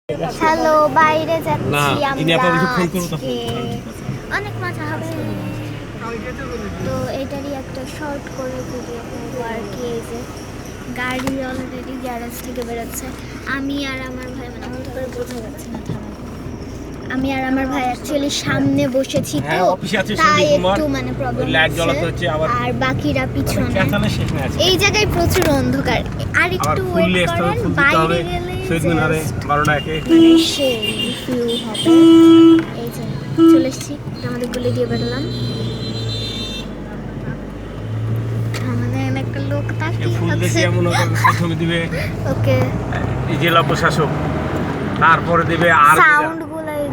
Hello, বাইরে যাচ্ছি আমরা আজকে, অনেক মজা হবে। তো এটারই একটা শর্ট করে ভিডিও করবো আর কি। এই যে গাড়ি অলরেডি গ্যারেজ থেকে বেরোচ্ছে। আমি আর আমার ভাই, মানে হঠাৎ করে বোঝা যাচ্ছে না, আমি আর আমার ভাই অ্যাকচুয়ালি সামনে বসেছি তো তাই একটু মানে প্রবলেম হচ্ছে, আর বাকিরা পিছনে। এই জায়গায় প্রচুর অন্ধকার, আর একটু ওয়েট করেন, বাইরে গেলে সেই ভিউ হবে। এই যে চলে এসেছি, আমাদের গলি দিয়ে বেরোলাম। আমাদের একটা লোক তাকিয়ে আছে। ওকে, জেলা প্রশাসক, তারপরে দেবে আর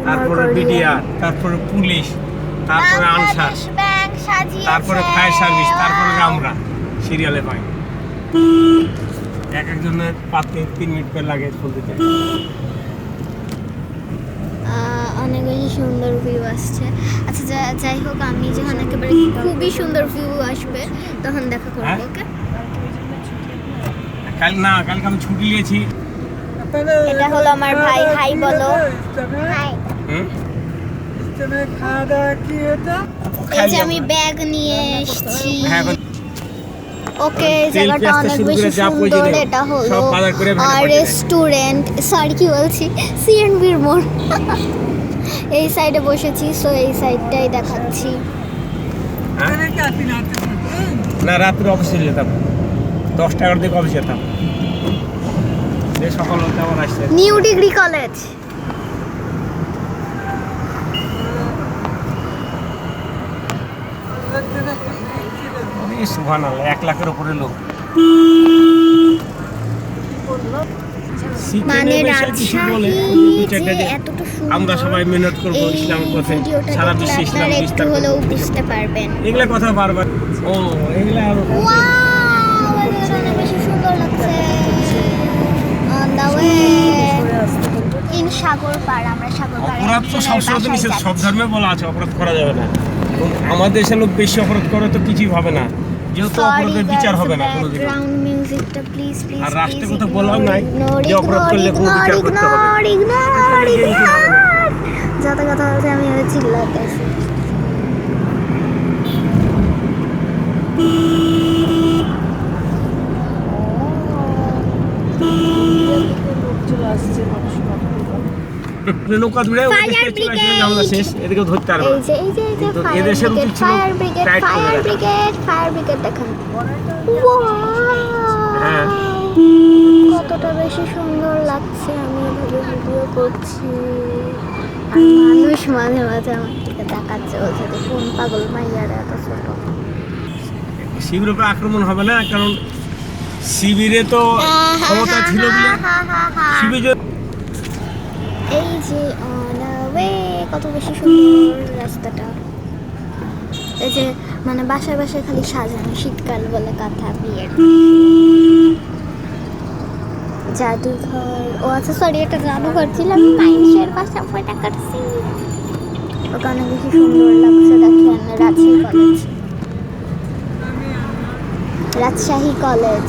তারপরে বিডিআর, তারপরে পুলিশ, তারপরে আনসার, তারপরে ফায়ার সার্ভিস, তারপরে আমরা সিরিয়ালে পাই। এক একজনের 3 মিনিট করে লাগে ফুল দিতে। অনেক বেশি সুন্দর ভিউ আসছে। আচ্ছা যাই হোক, আমি যখন একেবারে খুবই সুন্দর ভিউ আসবে তখন দেখা করবো। ওকে, কালকে আমি ছুটি নিয়েছি। এটা হলো আমার ভাই, হাই বলো। হাই। এই যে আমি ব্যাগ নিয়ে এসেছি। ওকে, জায়গাটা অনেক বেশি সুন্দর। এটা হলো রেস্টুরেন্ট, সরি কি বলছি, সিএনবির মোড়। এই সাইডে বসেছি, সো এই সাইডটাই দেখাচ্ছি। না, রাত্রে অফিসে যেতাম, 10টার দিকে অফিসে যেতাম। সকাল হতে আমার আসছে নিউ ডিগ্রি কলেজ। সুবহানাল্লাহ, 1 লাখের উপরে লোক। মানে আমরা সবাই মেহনত করব ইসলামের পথে, সারা বিশ্বে ইসলাম বিস্তার করব। হলেও বুঝতে পারবেন এগুলা কথা বারবার। ও এগুলা অনেক বেশি সুন্দর লাগছে। অন দা ওয়ে ইন সাগর পাড়, আমরা সাগর পাড়ে। অপরাধ তো সবসময় নিষেধ, সব ধর্মে বলা আছে অপরাধ করা যাবে না। আমাদের দেশের লোক বেশি অপরাধ করে তো কিছুই হবে না, যেহেতু অপরাধের বিচার হবে না কোনোদিন। আর রাষ্ট্রে কথা বলাও নাই যে অপরাধ করলে কোনো বিচার করতে হবে। যত কথা বলছে আমি চিল্লাতেছি। নৌকা ধরে শেষ, এদিকে ধরতে পারবে। এদেশের উচিত ছিল ফায়ার ব্রিগেড দেখেন কতটা বেশি সুন্দর লাগছে। আমি এভাবে ভিডিও করছি আর মানুষ মাঝে মাঝে আমার দিকে তাকাচ্ছে, বলছে যে কোন পাগল মাইয়ারা এত ছোট। শিবিরের উপর আক্রমণ হবে না, কারণ শিবিরে তো ক্ষমতা ছিল বলে শিবির। এই যে অন দ্য ওয়ে, কত বেশি সুন্দর রাস্তাটা। এই যে মানে বাসায় বাসায় খালি সাজানো, শীতকাল বলে কাঁথা, বিয়ের জাদুঘর। ও আচ্ছা সরি, এটা জাদুঘর ছিল, আমি মাইন্সের বাসা ফটা কাটছি। ওটা অনেক বেশি সুন্দর লাগছে। দেখেন রাজশাহী কলেজ।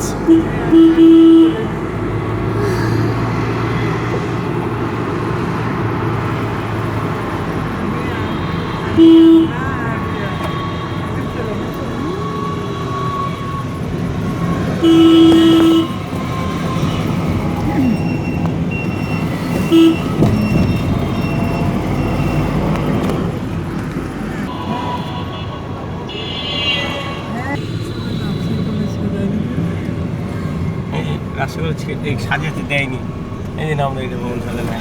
রাষ্ট্রপতি সাজাতে দেয়নি, এই জন্য আমাদের এটা ভবন সাজা নাই।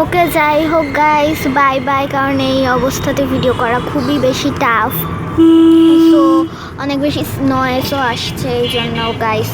ওকে, যাই হোক গাইস, বাই বাই। কারণ এই অবস্থাতে ভিডিও করা খুবই বেশি টাফ, সো অনেক বেশি নয়েজও আসছে, এই জন্য গাইস